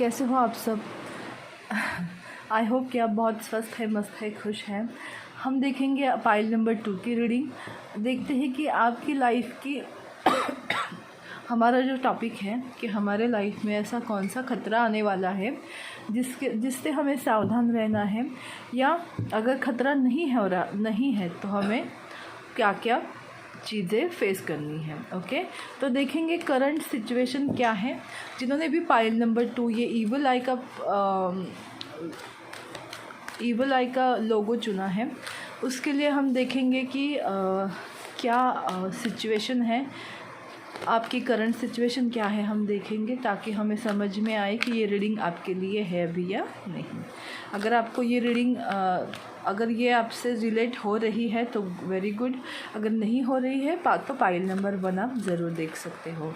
कैसे हो आप सब। आई होप कि आप बहुत स्वस्थ है, मस्त है, खुश हैं। हम देखेंगे पाइल नंबर 2 की रीडिंग। देखते हैं कि आपकी लाइफ की हमारा जो टॉपिक है कि हमारे लाइफ में ऐसा कौन सा खतरा आने वाला है जिससे हमें सावधान रहना है, या अगर खतरा नहीं है तो हमें क्या क्या चीज़ें फेस करनी है। ओके, तो देखेंगे करंट सिचुएशन क्या है। जिन्होंने भी पाइल नंबर 2 ये ईवल आई का लोगो चुना है, उसके लिए हम देखेंगे कि क्या सिचुएशन है, आपकी करंट सिचुएशन क्या है, हम देखेंगे ताकि हमें समझ में आए कि ये रीडिंग आपके लिए है भी या नहीं। अगर आपको ये रीडिंग अगर ये आपसे रिलेट हो रही है तो वेरी गुड, अगर नहीं हो रही है तो पाइल नंबर 1 आप ज़रूर देख सकते हो।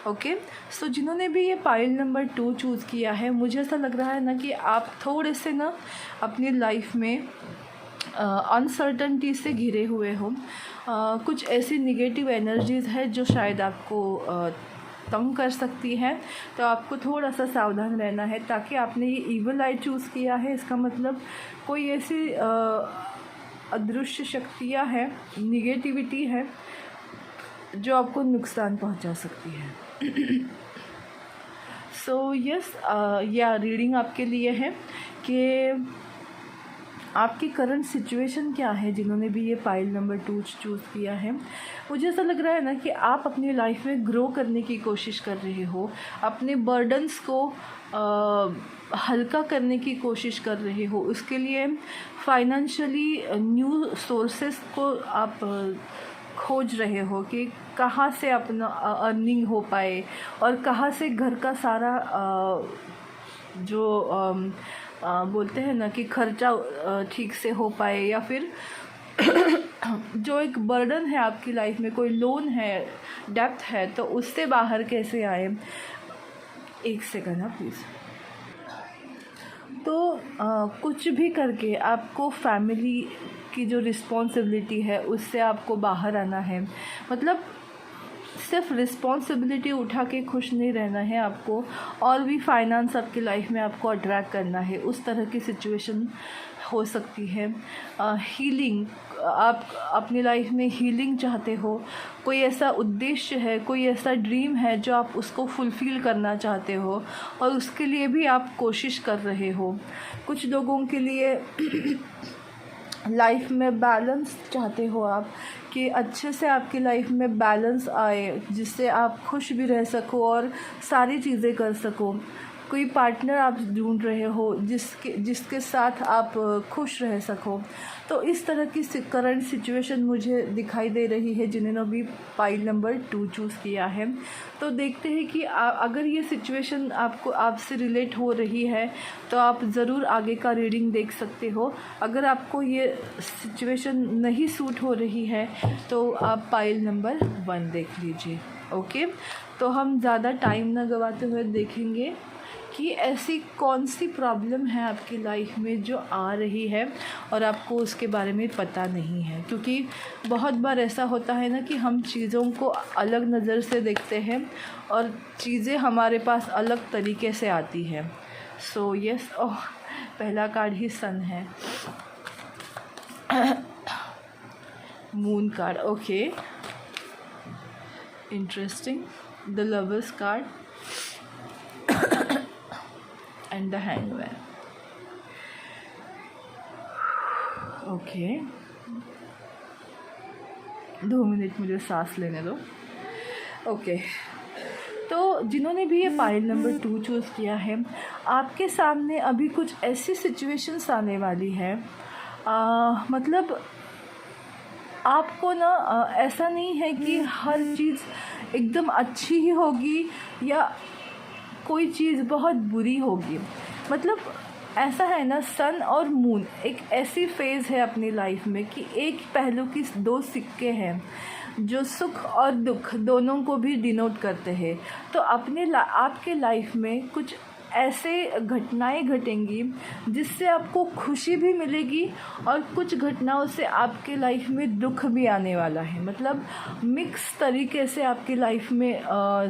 ओके, सो जिन्होंने भी ये पाइल नंबर 2 चूज़ किया है, मुझे ऐसा लग रहा है ना कि आप थोड़े से ना अपनी लाइफ में अनसर्टनिटी से घिरे हुए हो। कुछ ऐसी निगेटिव एनर्जीज़ है जो शायद आपको तंग कर सकती है, तो आपको थोड़ा सा सावधान रहना है। ताकि आपने ये ईवल आई चूज़ किया है, इसका मतलब कोई ऐसी अदृश्य शक्तियाँ हैं, निगेटिविटी है जो आपको नुकसान पहुंचा सकती है। सो यस, या रीडिंग आपके लिए है कि आपकी करंट सिचुएशन क्या है। जिन्होंने भी ये पाइल नंबर 2 चूज़ किया है, मुझे ऐसा लग रहा है ना कि आप अपनी लाइफ में ग्रो करने की कोशिश कर रहे हो, अपने बर्डन्स को हल्का करने की कोशिश कर रहे हो। उसके लिए फाइनेंशियली न्यू सोर्सेस को आप खोज रहे हो कि कहाँ से अपना अर्निंग हो पाए और कहाँ से घर का सारा जो बोलते हैं ना कि खर्चा ठीक से हो पाए, या फिर जो एक बर्डन है आपकी लाइफ में, कोई लोन है, डेब्ट है, तो उससे बाहर कैसे आए। एक सेकंड ना प्लीज़। तो कुछ भी करके आपको फैमिली की जो रिस्पॉन्सिबिलिटी है उससे आपको बाहर आना है। मतलब सिर्फ रिस्पॉन्सिबिलिटी उठा के खुश नहीं रहना है आपको, और भी फाइनेंस आपकी लाइफ में आपको अट्रैक्ट करना है। उस तरह की सिचुएशन हो सकती है। हीलिंग, आप अपनी लाइफ में हीलिंग चाहते हो, कोई ऐसा उद्देश्य है, कोई ऐसा ड्रीम है जो आप उसको फुलफ़िल करना चाहते हो और उसके लिए भी आप कोशिश कर रहे हो। कुछ लोगों के लिए लाइफ में बैलेंस चाहते हो आप, कि अच्छे से आपकी लाइफ में बैलेंस आए जिससे आप खुश भी रह सको और सारी चीज़ें कर सको। कोई पार्टनर आप ढूंढ रहे हो जिसके साथ आप खुश रह सको। तो इस तरह की करंट सिचुएशन मुझे दिखाई दे रही है जिन्होंने भी पाइल नंबर 2 चूज़ किया है। तो देखते हैं कि अगर ये सिचुएशन आपसे रिलेट हो रही है तो आप ज़रूर आगे का रीडिंग देख सकते हो। अगर आपको ये सिचुएशन नहीं सूट हो रही है तो आप पाइल नंबर 1 देख लीजिए। ओके, तो हम ज़्यादा टाइम ना गवाते हुए देखेंगे कि ऐसी कौन सी प्रॉब्लम है आपकी लाइफ में जो आ रही है और आपको उसके बारे में पता नहीं है। क्योंकि बहुत बार ऐसा होता है ना कि हम चीज़ों को अलग नज़र से देखते हैं और चीज़ें हमारे पास अलग तरीके से आती हैं। सो यस, पहला कार्ड ही सन है, moon card. Okay, interesting. The lovers card and the hangman. Okay, 2 minute मुझे सांस लेने दो। ओके, तो जिन्होंने भी ये पाइल नंबर 2 चूज़ किया है, आपके सामने अभी कुछ ऐसी सिचुएशंस आने वाली है। मतलब आपको ना ऐसा नहीं है कि हर चीज़ एकदम अच्छी ही होगी या कोई चीज़ बहुत बुरी होगी। मतलब ऐसा है ना, सन और मून एक ऐसी फेज़ है अपनी लाइफ में कि एक पहलू की 2 सिक्के हैं जो सुख और दुख दोनों को भी डिनोट करते हैं। तो आपके लाइफ में कुछ ऐसे घटनाएं घटेंगी जिससे आपको खुशी भी मिलेगी और कुछ घटनाओं से आपके लाइफ में दुख भी आने वाला है। मतलब मिक्स तरीके से आपकी लाइफ में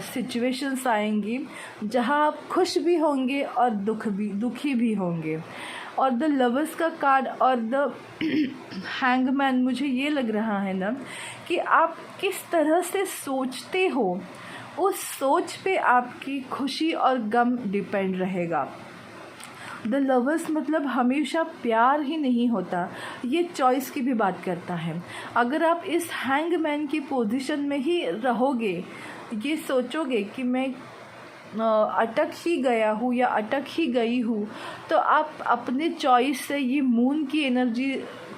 सिचुएशंस आएंगी जहां आप खुश भी होंगे और दुखी भी होंगे। और द लवर्स का कार्ड और द हैंगमैन, मुझे ये लग रहा है ना कि आप किस तरह से सोचते हो, उस सोच पे आपकी खुशी और गम डिपेंड रहेगा। द लवर्स मतलब हमेशा प्यार ही नहीं होता, ये चॉइस की भी बात करता है। अगर आप इस हैंगमैन की पोजीशन में ही रहोगे, ये सोचोगे कि मैं अटक ही गया हूँ या अटक ही गई हूँ, तो आप अपने चॉइस से ये मून की एनर्जी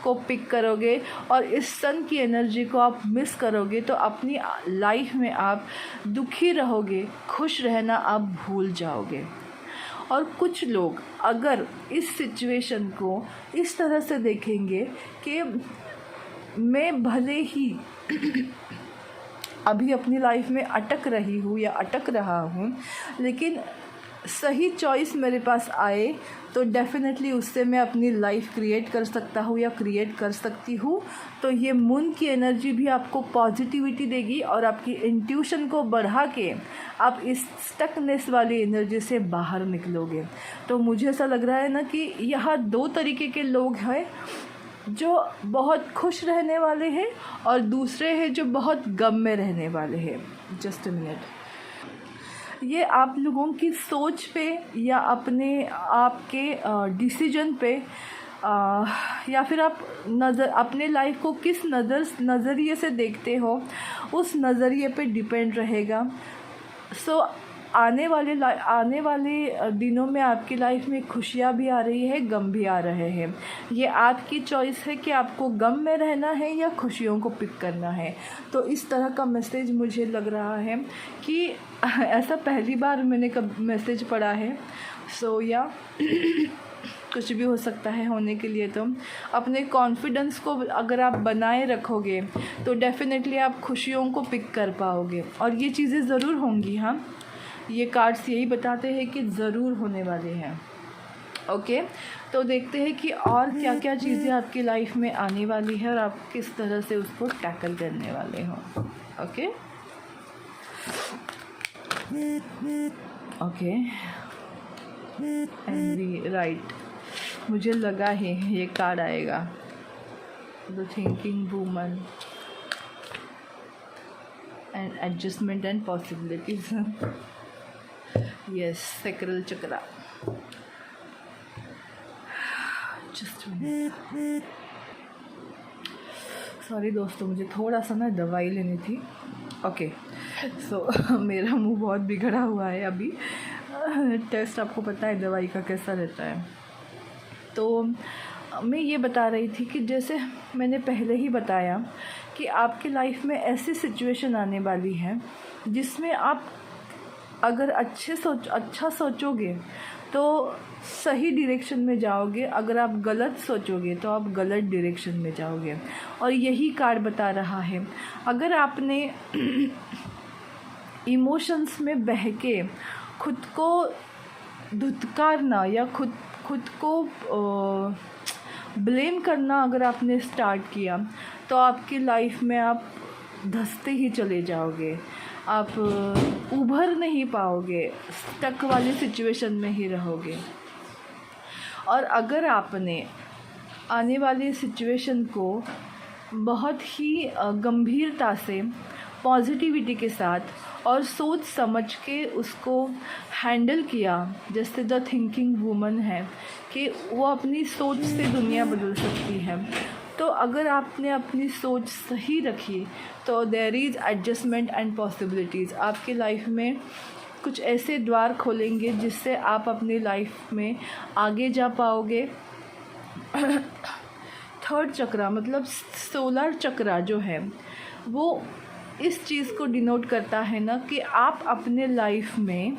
को पिक करोगे और इस सन की एनर्जी को आप मिस करोगे, तो अपनी लाइफ में आप दुखी रहोगे, खुश रहना आप भूल जाओगे। और कुछ लोग अगर इस सिचुएशन को इस तरह से देखेंगे कि मैं भले ही अभी अपनी लाइफ में अटक रही हूँ या अटक रहा हूँ, लेकिन सही चॉइस मेरे पास आए तो डेफ़िनेटली उससे मैं अपनी लाइफ क्रिएट कर सकता हूँ या क्रिएट कर सकती हूँ। तो ये मून की एनर्जी भी आपको पॉजिटिविटी देगी और आपकी इंट्यूशन को बढ़ा के आप इस स्टकनेस वाली एनर्जी से बाहर निकलोगे। तो मुझे ऐसा लग रहा है ना कि यहाँ दो तरीके के लोग हैं, जो बहुत खुश रहने वाले हैं और दूसरे हैं जो बहुत गम में रहने वाले हैं। जस्ट अ मिनट, ये आप लोगों की सोच पे या अपने आपके डिसीजन पे या फिर आप अपने लाइफ को किस नज़रिए से देखते हो, उस नज़रिए पे डिपेंड रहेगा। सो आने वाले दिनों में आपकी लाइफ में खुशियाँ भी आ रही है, गम भी आ रहे हैं। ये आपकी चॉइस है कि आपको गम में रहना है या खुशियों को पिक करना है। तो इस तरह का मैसेज मुझे लग रहा है कि ऐसा पहली बार मैंने कब मैसेज पढ़ा है। सो या कुछ भी हो सकता है होने के लिए। तो अपने कॉन्फिडेंस को अगर आप बनाए रखोगे तो डेफ़िनेटली आप खुशियों को पिक कर पाओगे और ये चीज़ें ज़रूर होंगी। हाँ, ये कार्ड्स यही बताते हैं कि ज़रूर होने वाले हैं। ओके, तो देखते हैं कि और क्या क्या चीज़ें आपकी लाइफ में आने वाली है और आप किस तरह से उसको टैकल करने वाले हो। ओके ओके एंड राइट, मुझे लगा है ये कार्ड आएगा, the thinking woman and adjustment and possibilities. Yes, sacral chakra. Just sorry दोस्तों, मुझे थोड़ा सा ना दवाई लेनी थी। ओके, सो मेरा मुंह बहुत बिगड़ा हुआ है अभी। टेस्ट आपको पता है दवाई का कैसा रहता है। तो मैं ये बता रही थी कि जैसे मैंने पहले ही बताया कि आपकी लाइफ में ऐसी सिचुएशन आने वाली है जिसमें आप अगर अच्छा सोचोगे तो सही डायरेक्शन में जाओगे, अगर आप गलत सोचोगे तो आप गलत डायरेक्शन में जाओगे। और यही कार्ड बता रहा है, अगर आपने इमोशंस में बह के खुद को धुतकारना या खुद को ब्लेम करना अगर आपने स्टार्ट किया तो आपकी लाइफ में आप धंसते ही चले जाओगे, आप उभर नहीं पाओगे, स्टक वाली सिचुएशन में ही रहोगे। और अगर आपने आने वाली सिचुएशन को बहुत ही गंभीरता से, पॉजिटिविटी के साथ और सोच समझ के उसको हैंडल किया, जैसे द थिंकिंग वूमन है कि वो अपनी सोच से दुनिया बदल सकती है, तो अगर आपने अपनी सोच सही रखी तो there is adjustment and possibilities. आपकी लाइफ में कुछ ऐसे द्वार खोलेंगे जिससे आप अपनी लाइफ में आगे जा पाओगे। थर्ड चक्रा मतलब सोलर चक्रा जो है वो इस चीज़ को डिनोट करता है ना कि आप अपने लाइफ में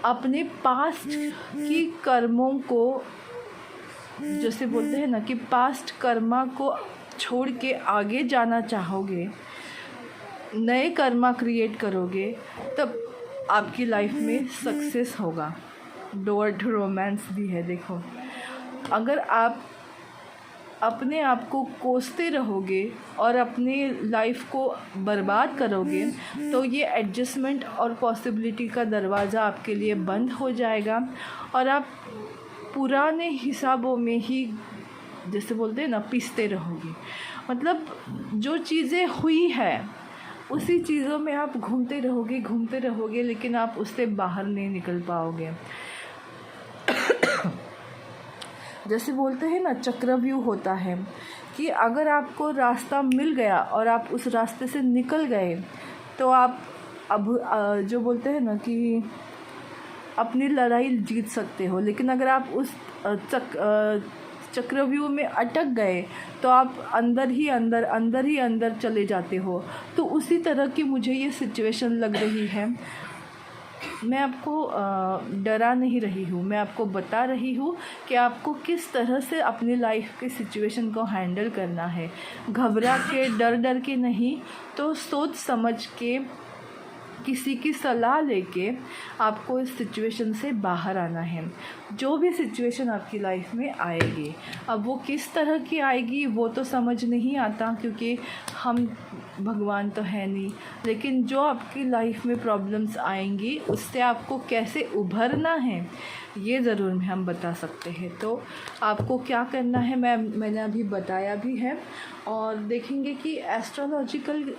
अपने पास्ट की कर्मों को, जैसे बोलते हैं ना कि पास्ट कर्मा को छोड़ के आगे जाना चाहोगे, नए कर्मा क्रिएट करोगे, तब आपकी लाइफ में सक्सेस होगा। डोर टू रोमांस भी है। देखो, अगर आप अपने आप को कोसते रहोगे और अपनी लाइफ को बर्बाद करोगे तो ये एडजस्टमेंट और पॉसिबिलिटी का दरवाज़ा आपके लिए बंद हो जाएगा और आप पुराने हिसाबों में ही, जैसे बोलते हैं ना, पिसते रहोगे। मतलब जो चीज़ें हुई है उसी चीज़ों में आप घूमते रहोगे, लेकिन आप उससे बाहर नहीं निकल पाओगे। जैसे बोलते हैं ना, चक्रव्यूह होता है कि अगर आपको रास्ता मिल गया और आप उस रास्ते से निकल गए तो आप अब जो बोलते हैं ना कि अपनी लड़ाई जीत सकते हो। लेकिन अगर आप उस चक्रव्यूह में अटक गए तो आप अंदर ही अंदर चले जाते हो। तो उसी तरह की मुझे ये सिचुएशन लग रही है। मैं आपको डरा नहीं रही हूँ, मैं आपको बता रही हूँ कि आपको किस तरह से अपनी लाइफ के सिचुएशन को हैंडल करना है। घबरा के, डर के नहीं, तो सोच समझ के, किसी की सलाह लेके आपको इस सिचुएशन से बाहर आना है। जो भी सिचुएशन आपकी लाइफ में आएगी, अब वो किस तरह की आएगी वो तो समझ नहीं आता, क्योंकि हम भगवान तो है नहीं। लेकिन जो आपकी लाइफ में प्रॉब्लम्स आएंगी उससे आपको कैसे उभरना है ये ज़रूर हम बता सकते हैं। तो आपको क्या करना है मैंने अभी बताया भी है, और देखेंगे कि एस्ट्रोलॉजिकल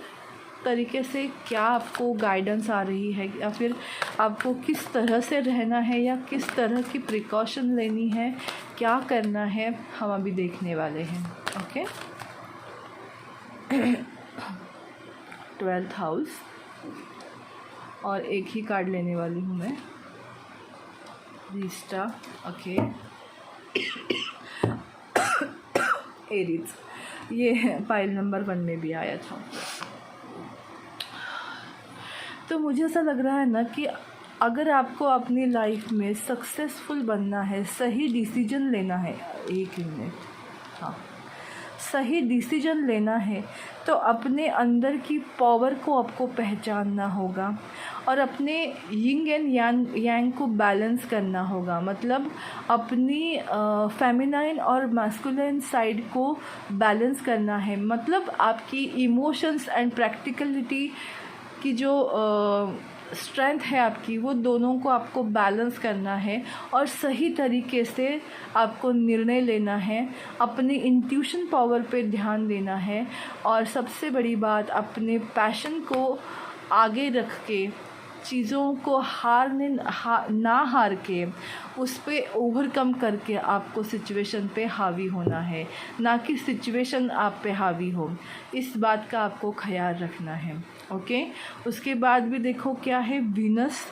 तरीके से क्या आपको गाइडेंस आ रही है, या फिर आपको किस तरह से रहना है, या किस तरह की प्रिकॉशन लेनी है, क्या करना है, हम अभी देखने वाले हैं। ओके, 12th हाउस, और एक ही कार्ड लेने वाली हूँ मैं, रिस्टा। ओके, एरीज, ये पाइल नंबर 1 में भी आया था। तो मुझे ऐसा लग रहा है ना कि अगर आपको अपनी लाइफ में सक्सेसफुल बनना है, सही डिसीजन लेना है, एक मिनट, हाँ, सही डिसीजन लेना है तो अपने अंदर की पावर को आपको पहचानना होगा और अपने यिंग एंड यांग को बैलेंस करना होगा। मतलब अपनी फेमिनाइन और मैस्कुलिन साइड को बैलेंस करना है। मतलब आपकी इमोशंस एंड प्रैक्टिकलिटी की जो स्ट्रेंथ है आपकी, वो दोनों को आपको बैलेंस करना है और सही तरीके से आपको निर्णय लेना है। अपनी इंट्यूशन पावर पे ध्यान देना है, और सबसे बड़ी बात, अपने पैशन को आगे रख के, चीज़ों को ना हार के, उस पे ओवरकम करके आपको सिचुएशन पे हावी होना है, ना कि सिचुएशन आप पे हावी हो। इस बात का आपको ख्याल रखना है। ओके, उसके बाद भी देखो क्या है, वीनस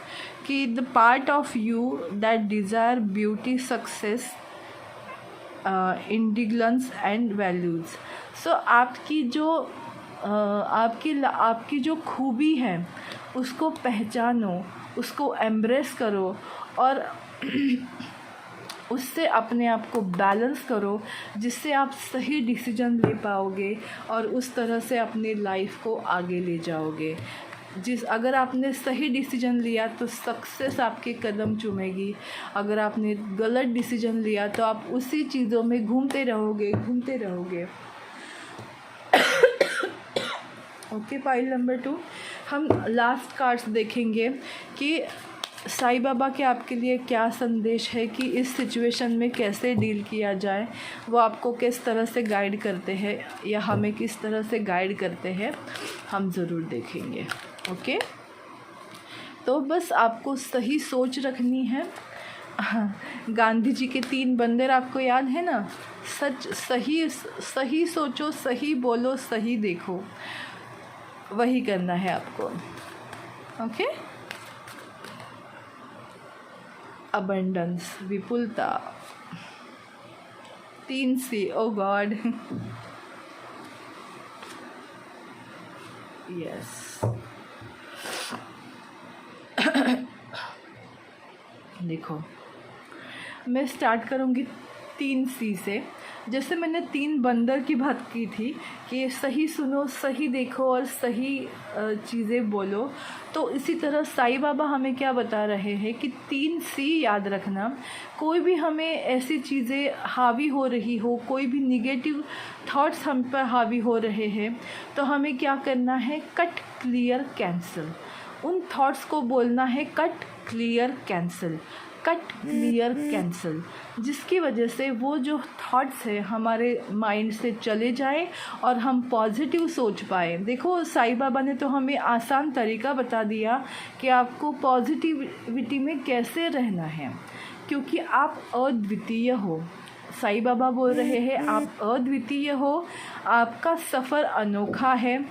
कि the part of you that desire beauty, success, indulgence and values. So आपकी जो खूबी है उसको पहचानो, उसको एम्ब्रेस करो और उससे अपने आप को बैलेंस करो, जिससे आप सही डिसीजन ले पाओगे और उस तरह से अपनी लाइफ को आगे ले जाओगे। अगर आपने सही डिसीजन लिया तो सक्सेस आपके कदम चूमेगी। अगर आपने गलत डिसीजन लिया तो आप उसी चीज़ों में घूमते रहोगे। ओके, पाइल नंबर 2, हम लास्ट कार्ड्स देखेंगे कि साईं बाबा के आपके लिए क्या संदेश है कि इस सिचुएशन में कैसे डील किया जाए। वो आपको किस तरह से गाइड करते हैं या हमें किस तरह से गाइड करते हैं, हम ज़रूर देखेंगे। ओके, तो बस आपको सही सोच रखनी है। गांधी जी के 3 बंदर आपको याद है ना, सही सोचो, सही बोलो, सही देखो, वही करना है आपको। ओके, अबंडेंस, विपुलता, 3 C, ओ गॉड, यस। देखो, मैं स्टार्ट करूँगी 3 सी से। जैसे मैंने 3 बंदर की बात की थी कि सही सुनो, सही देखो और सही चीज़ें बोलो, तो इसी तरह साईं बाबा हमें क्या बता रहे हैं कि 3 सी याद रखना। कोई भी हमें ऐसी चीज़ें हावी हो रही हो, कोई भी निगेटिव थॉट्स हम पर हावी हो रहे हैं, तो हमें क्या करना है, कट, क्लियर, कैंसिल। उन थॉट्स को बोलना है cut, clear, cancel, cut, clear, cancel, जिसकी वजह से वो जो थॉट्स है हमारे माइंड से चले जाए और हम पॉजिटिव सोच पाए। देखो साईं बाबा ने तो हमें आसान तरीका बता दिया कि आपको पॉजिटिविटी में कैसे रहना है, क्योंकि आप अद्वितीय हो। साईं बाबा बोल रहे हैं आप अद्वितीय हो, आपका सफ़र अनोखा है,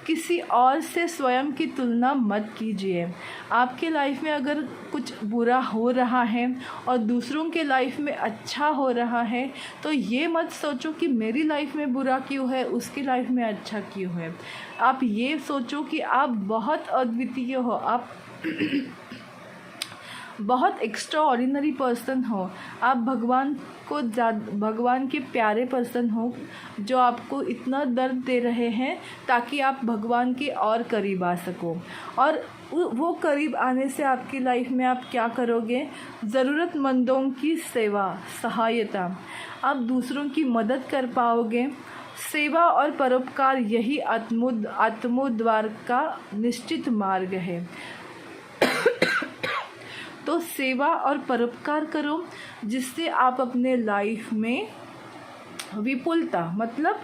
किसी और से स्वयं की तुलना मत कीजिए। आपके लाइफ में अगर कुछ बुरा हो रहा है और दूसरों के लाइफ में अच्छा हो रहा है, तो ये मत सोचो कि मेरी लाइफ में बुरा क्यों है, उसकी लाइफ में अच्छा क्यों है। आप ये सोचो कि आप बहुत अद्वितीय हो, आप बहुत एक्स्ट्रा ऑर्डिनरी पर्सन हो, आप भगवान के प्यारे पर्सन हो, जो आपको इतना दर्द दे रहे हैं ताकि आप भगवान के और करीब आ सको। और वो करीब आने से आपकी लाइफ में आप क्या करोगे, ज़रूरतमंदों की सेवा, सहायता, आप दूसरों की मदद कर पाओगे। सेवा और परोपकार यही आत्मोद्धार का निश्चित मार्ग है। तो सेवा और परोपकार करो, जिससे आप अपने लाइफ में विपुलता मतलब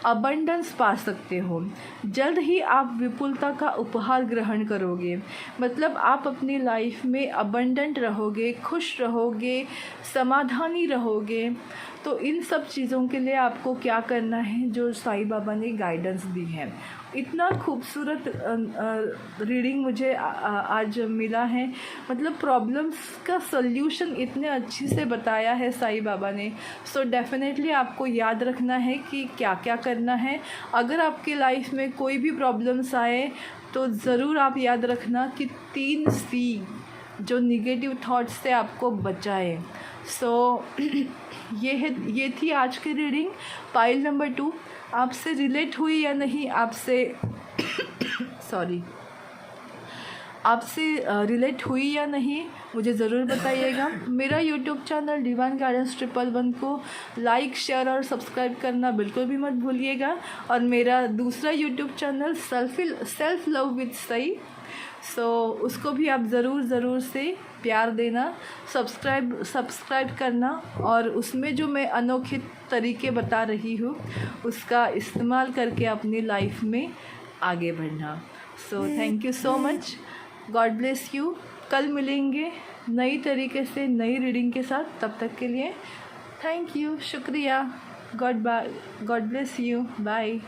अबंडेंस पा सकते हो। जल्द ही आप विपुलता का उपहार ग्रहण करोगे, मतलब आप अपनी लाइफ में अबंडेंट रहोगे, खुश रहोगे, समाधानी रहोगे। तो इन सब चीज़ों के लिए आपको क्या करना है, जो साईं बाबा ने गाइडेंस दी है। इतना खूबसूरत रीडिंग मुझे आज मिला है, मतलब प्रॉब्लम्स का सल्यूशन इतने अच्छे से बताया है साईं बाबा ने। सो डेफिनेटली आपको याद रखना है कि क्या क्या करना है। अगर आपकी लाइफ में कोई भी प्रॉब्लम्स आए तो ज़रूर आप याद रखना कि 3 सी जो निगेटिव थॉट्स से आपको बचाए। सो ये थी आज की रीडिंग पाइल नंबर 2। आपसे रिलेट हुई या नहीं, आपसे रिलेट हुई या नहीं, मुझे ज़रूर बताइएगा। मेरा यूट्यूब चैनल डिवाइन गाइडेंस 111 को लाइक, शेयर और सब्सक्राइब करना बिल्कुल भी मत भूलिएगा। और मेरा दूसरा YouTube channel self love with Sai, so उसको भी आप ज़रूर से प्यार देना, सब्सक्राइब करना, और उसमें जो मैं अनोखे तरीके बता रही हूँ उसका इस्तेमाल करके अपनी लाइफ में आगे बढ़ना। So thank you so much, God bless you. कल मिलेंगे नई तरीके से नई रीडिंग के साथ, तब तक के लिए थैंक यू, शुक्रिया, गॉड ब्लेस यू, बाय।